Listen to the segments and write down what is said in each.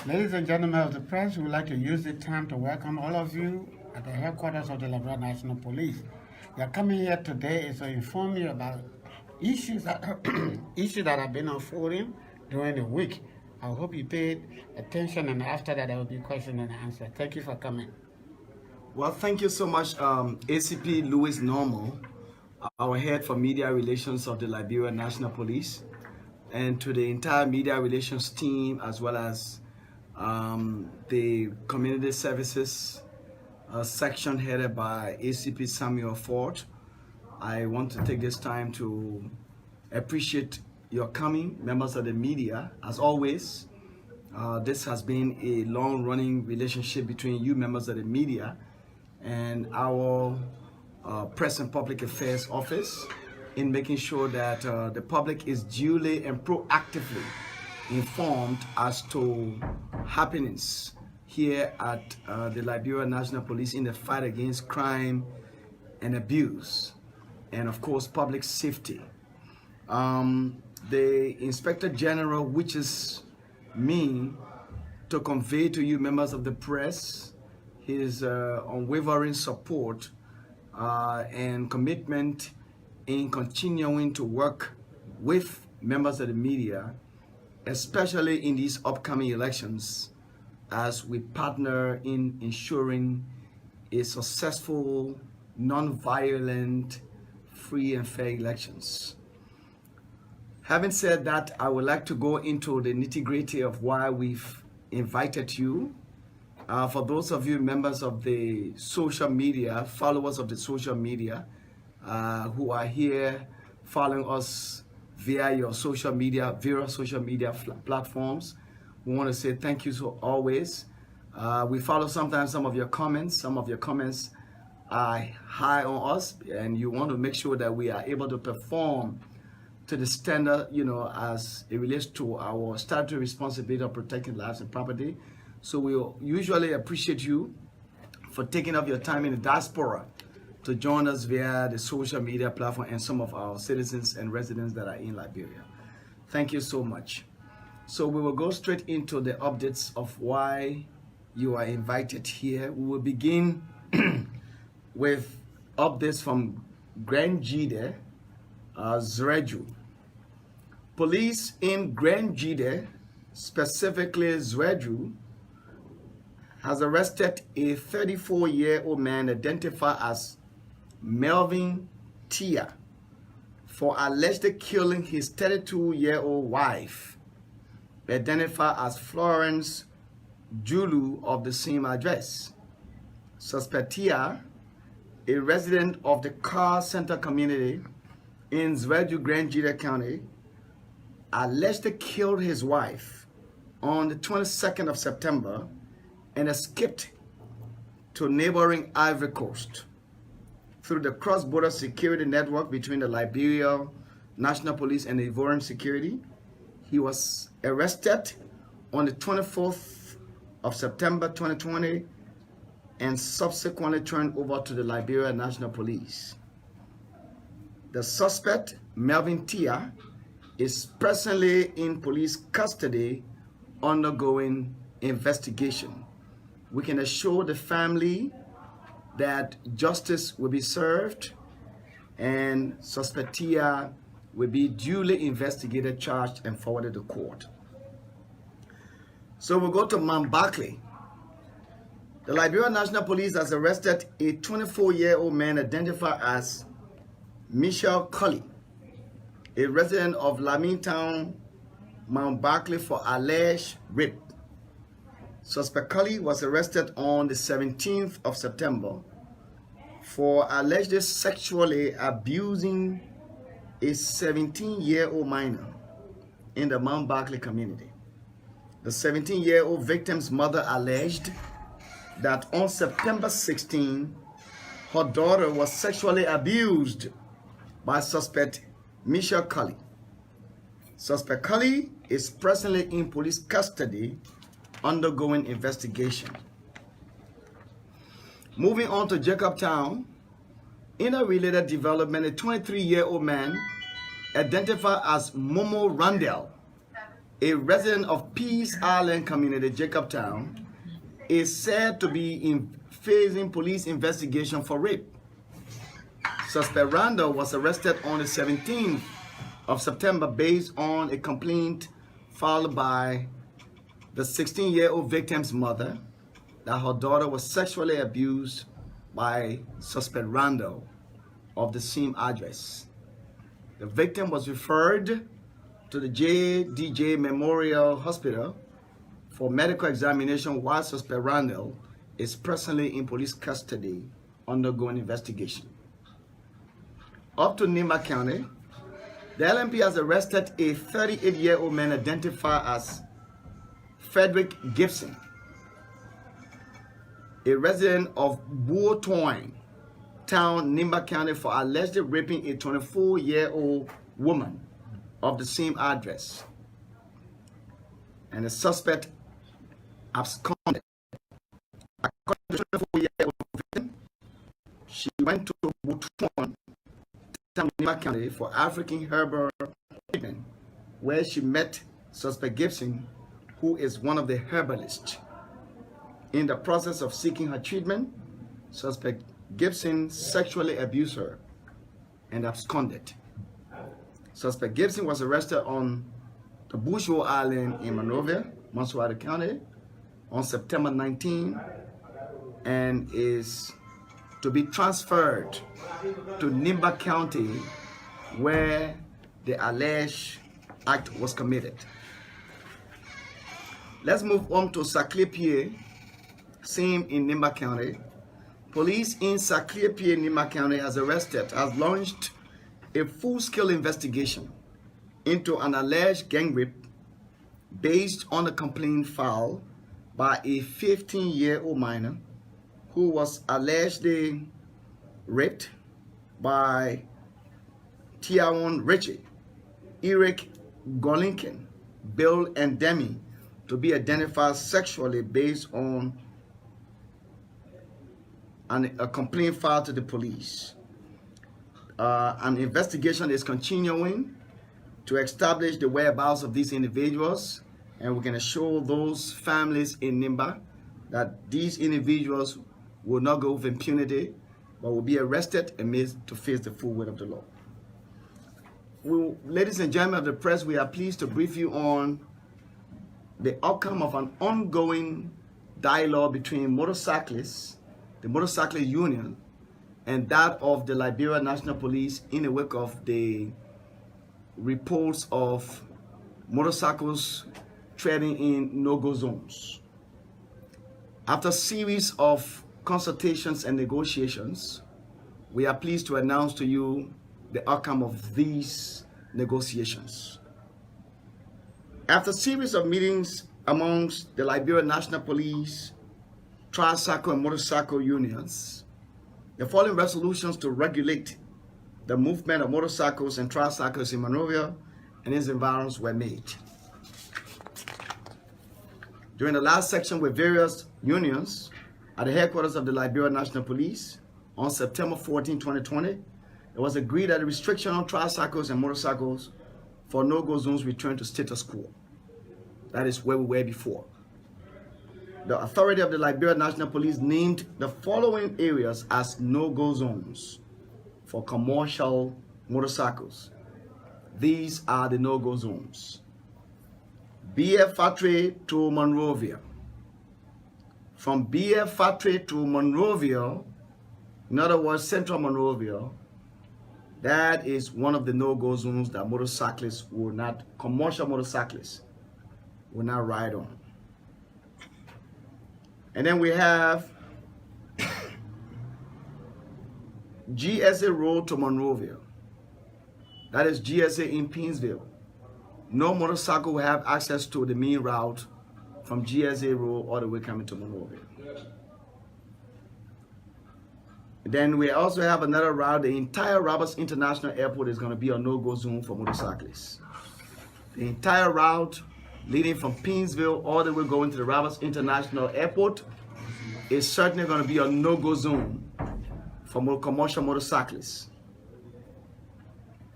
Ladies and gentlemen of the press, we would like to use this time to welcome all of you at the headquarters of the Liberia National Police. We are coming here today is to inform you about issues that, issues that have been unfolding during the week. I hope you paid attention, and after that there will be question and answer. Thank you for coming. Well, thank you so much, ACP Louis Normal, our head for media relations of the Liberia National Police, and to the entire media relations team, as well as the community services section headed by ACP Samuel Ford. I want to take this time to appreciate your coming, members of the media. As always, this has been a long-running relationship between you members of the media and our Press and Public Affairs Office in making sure that the public is duly and proactively informed as to happenings here at the Liberia National Police in the fight against crime and abuse, and of course public safety. The Inspector General wishes me to convey to you members of the press his unwavering support and commitment in continuing to work with members of the media, especially in these upcoming elections, as we partner in ensuring a successful, non-violent, free and fair elections. Having said that, I would like to go into the nitty-gritty of why we've invited you. For those of you members of the social media, followers of the social media, who are here following us via your social media, various social media platforms, we want to say thank you so always. We follow sometimes some of your comments. Some of your comments are high on us, and you want to make sure that we are able to perform to the standard, as it relates to our statutory responsibility of protecting lives and property. So we usually appreciate you for taking up your time in the diaspora to join us via the social media platform and some of our citizens and residents that are in Liberia. Thank you so much. So we will go straight into the updates of why you are invited here. We will begin with updates from Grand Jide, Zreju. Police in Grand Jide, specifically Zreju, has arrested a 34-year-old man identified as Melvin Tia for allegedly killing his 32-year-old wife, identified as Florence Julu of the same address. Suspect Tia, a resident of the Car Center community in Zreju, Grand Jide County, allegedly killed his wife on the 22nd of September and escaped to neighboring Ivory Coast through the cross-border security network between the Liberia National Police and the Ivorian Security. He was arrested on the 24th of September 2020 and subsequently turned over to the Liberia National Police. The suspect, Melvin Tia, is presently in police custody undergoing investigation. We can assure the family that justice will be served and suspect Tia will be duly investigated, charged, and forwarded to court. So we'll go to Mount Barkley. The Liberia National Police has arrested a 24-year-old man identified as Michelle Cully, a resident of Lamingtown, Mount Barkley, for alleged rape. Suspect Cully was arrested on the 17th of September for allegedly sexually abusing a 17-year-old minor in the Mount Barkley community. The 17-year-old victim's mother alleged that on September 16, her daughter was sexually abused by suspect Michelle Cully. Suspect Cully is presently in police custody undergoing investigation. Moving on to Jacobtown, in a related development, a 23-year-old man identified as Momo Randall a resident of Peace Island community, Jacobtown, is said to be facing police investigation for rape. Suspect Randall was arrested on the 17th of September based on a complaint filed by the 16-year-old victim's mother that her daughter was sexually abused by suspect Randall of the same address. The victim was referred to the JDJ Memorial Hospital for medical examination while suspect Randall is presently in police custody undergoing investigation. Up to Nimba County, the LNP has arrested a 38-year-old man identified as Frederick Gibson, a resident of Buotoin Town, Nimba County, for allegedly raping a 24-year-old woman of the same address. And the suspect absconded. According to the 24-year-old victim, she went to Buotoin Town, Nimba County, for African herbal treatment, where she met suspect Gibson, who is one of the herbalists. In the process of seeking her treatment, suspect Gibson sexually abused her and absconded. Suspect Gibson was arrested on the Bushwo Island in Monrovia, Montserrat County, on September 19 and is to be transferred to Nimba County, where the alleged act was committed. Let's move on to Saclay-Pierre, same in Nimba County. Police in Saclay-Pierre, Nimba County has launched a full-scale investigation into an alleged gang rape based on a complaint filed by a 15-year-old minor who was allegedly raped by Tiawan Richie, Eric Golinkin, Bill, and Demi, to be identified sexually based on a complaint filed to the police. An investigation is continuing to establish the whereabouts of these individuals, and we're going to show those families in Nimba that these individuals will not go with impunity, but will be arrested and made to face the full weight of the law. Ladies and gentlemen of the press, we are pleased to brief you on the outcome of an ongoing dialogue between motorcyclists, the motorcycle union, and that of the Liberia National Police in the wake of the reports of motorcycles trading in no-go zones. After a series of consultations and negotiations, we are pleased to announce to you the outcome of these negotiations. After a series of meetings amongst the Liberia National Police, tricycle and motorcycle unions, the following resolutions to regulate the movement of motorcycles and tricycles in Monrovia and its environs were made. During the last section with various unions at the headquarters of the Liberia National Police on September 14, 2020, it was agreed that the restriction on tricycles and motorcycles for no-go zones return to status quo. That is where we were before. The authority of the Liberia National Police named the following areas as no-go zones for commercial motorcycles. These are the no-go zones. BF Factory to Monrovia. From BF Factory to Monrovia, in other words, Central Monrovia, that is one of the no-go zones that motorcyclists will not, commercial motorcyclists will not ride on. And then we have GSA Road to Monrovia. That is GSA in Painesville. No motorcycle will have access to the main route from GSA Road all the way coming to Monrovia. Then we also have another route. The entire Roberts International Airport is going to be a no-go zone for motorcyclists. The entire route leading from Painesville all the way going to the Roberts International Airport is certainly going to be a no-go zone for commercial motorcyclists.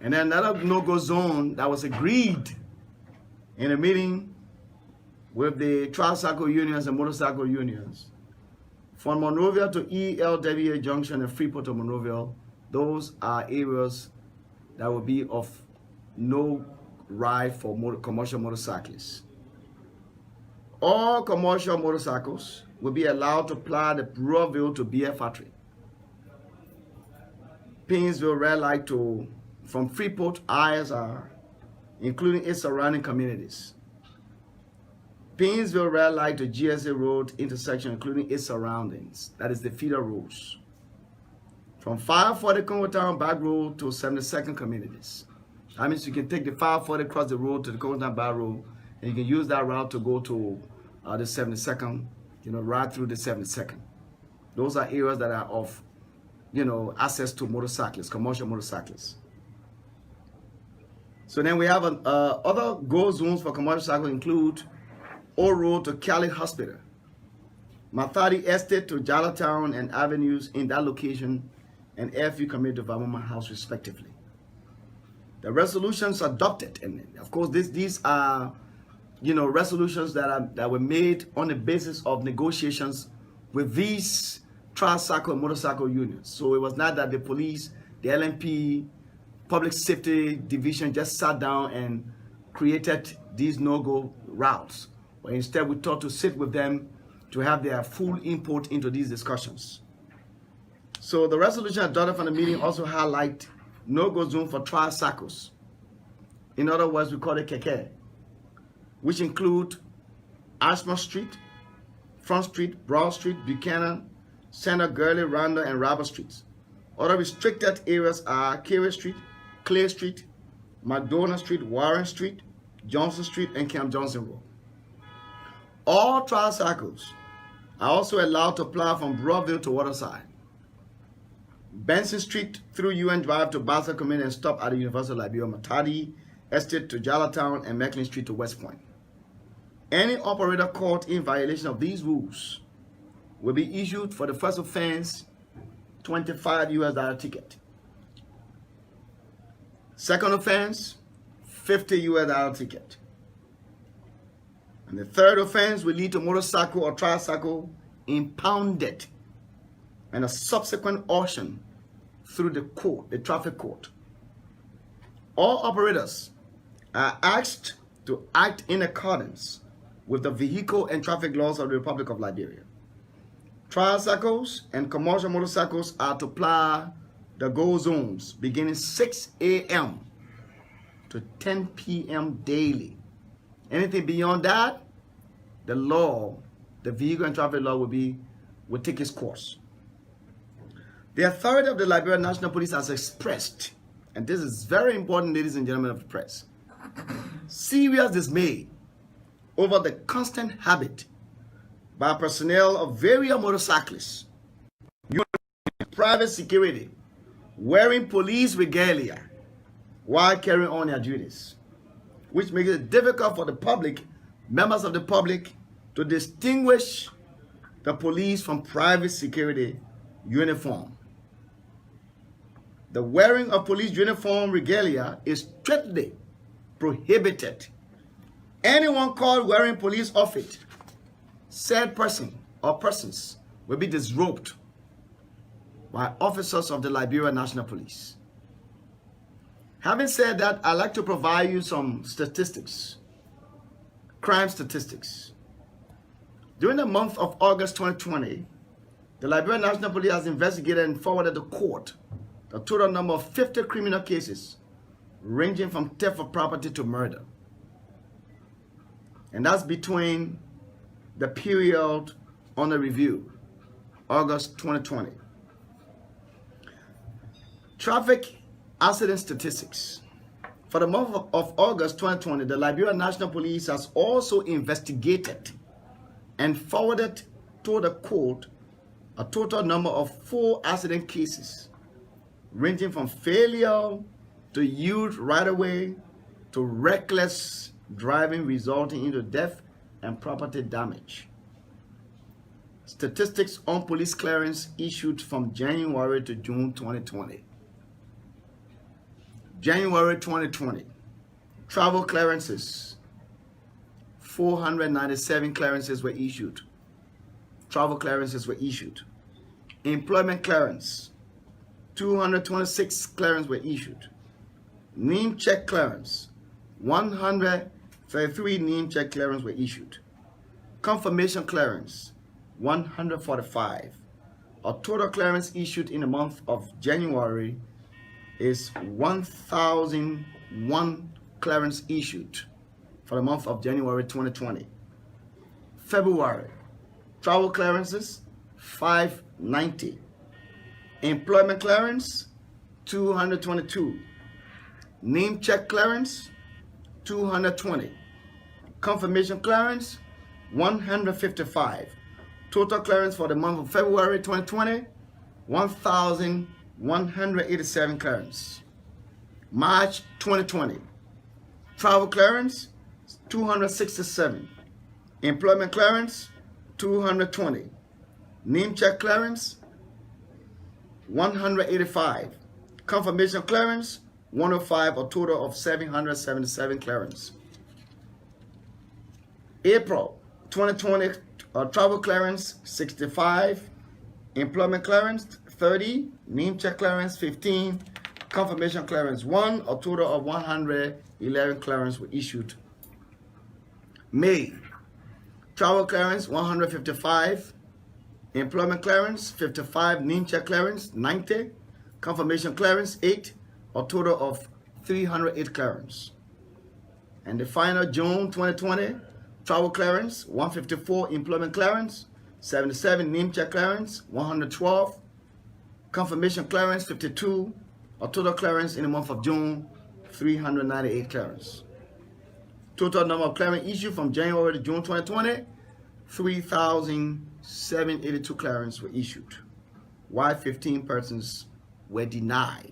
And then another no-go zone that was agreed in a meeting with the tricycle unions and motorcycle unions. From Monrovia to ELWA Junction and Freeport to Monrovia, those are areas that will be of no ride for commercial motorcyclists. All commercial motorcycles will be allowed to ply the Brewerville to Beer Factory, Painesville Red Light to from Freeport ISR, including its surrounding communities. Painesville Red Light to GSA Road intersection, including its surroundings. That is the feeder roads. From 540 Congo Town Back Road to 72nd communities. That means you can take the 540 across the road to the Congo Town Back Road, and you can use that route to go to the 72nd, right through the 72nd. Those are areas that are of, access to motorcyclists, commercial motorcyclists. So then we have other go zones for commercial cycles include O Road to Cali Hospital, Mathadi Estate to Jalatown and avenues in that location, and Airfield Community Development House respectively. The resolutions adopted, and of course these are resolutions that were made on the basis of negotiations with these tricycle and motorcycle unions. So it was not that the police, the LNP, Public Safety Division just sat down and created these no-go routes. But instead, we thought to sit with them to have their full input into these discussions. So the resolution adopted from the meeting also highlight no-go zone for tricycles. In other words, we call it keke, which include Ashmore Street, Front Street, Broad Street, Buchanan, Center, Gurley, Randall, and Robert Streets. Other restricted areas are Carey Street, Clay Street, McDonald Street, Warren Street, Johnson Street, and Camp Johnson Road. All tricycles are also allowed to plow from Brewerville to Waterside, Benson Street through UN Drive to Basel Community and stop at the University of Liberia, Matadi Estate to Jalatown, and Macklin Street to West Point. Any operator caught in violation of these rules will be issued for the first offense $25 ticket. Second offense, $50 ticket. And the third offense will lead to motorcycle or tricycle impounded and a subsequent auction through the court, the traffic court. All operators are asked to act in accordance with the vehicle and traffic laws of the Republic of Liberia. Tricycles and commercial motorcycles are to ply the go zones beginning 6 a.m. to 10 p.m. daily. Anything beyond that, the law, the vehicle and traffic law will take its course. The authority of the Liberia National Police has expressed, and this is very important, ladies and gentlemen of the press, serious dismay over the constant habit by personnel of various motorcyclists, private security, wearing police regalia while carrying on their duties, which makes it difficult for the public, members of the public, to distinguish the police from private security uniform. The wearing of police uniform regalia is strictly prohibited. Anyone caught wearing police outfit, said person or persons, will be disrobed by officers of the Liberia National Police. Having said that, I'd like to provide you some statistics, crime statistics. During the month of August 2020, the Liberia National Police has investigated and forwarded to court the total number of 50 criminal cases, ranging from theft of property to murder. And that's between the period under review, August 2020. Traffic accident statistics. For the month of August 2020, the Liberia National Police has also investigated and forwarded to the court a total number of 4 accident cases, ranging from failure to yield right-of-way to reckless driving resulting into death and property damage. Statistics on police clearance issued from January to June 2020. January 2020, travel clearances 497 clearances were issued. Travel clearances were issued. Employment clearance, 226 clearances were issued. Name check clearance, 133 name check clearances were issued. Confirmation clearance, 145. A total clearance issued in the month of January is 1,001 clearance issued for the month of January 2020. February, travel clearances, 590. Employment clearance, 222. Name check clearance, 220. Confirmation clearance, 155. Total clearance for the month of February 2020, 1,187 clearance. March 2020, travel clearance, 267. Employment clearance, 220. Name check clearance, 185. Confirmation clearance, 105, a total of 777 clearance. April 2020, travel clearance, 65. Employment clearance, 30. Name check clearance, 15. Confirmation clearance, 1. A total of 111 clearance were issued. May, travel clearance, 155. Employment clearance, 55. Name check clearance, 90. Confirmation clearance, 8. A total of 308 clearance. And the final, June 2020, travel clearance, 154. Employment clearance, 77. Name check clearance, 112. Confirmation clearance, 52. A total clearance in the month of June, 398 clearance. Total number of clearance issued from January to June 2020, 3,782 clearance were issued, while 15 persons were denied.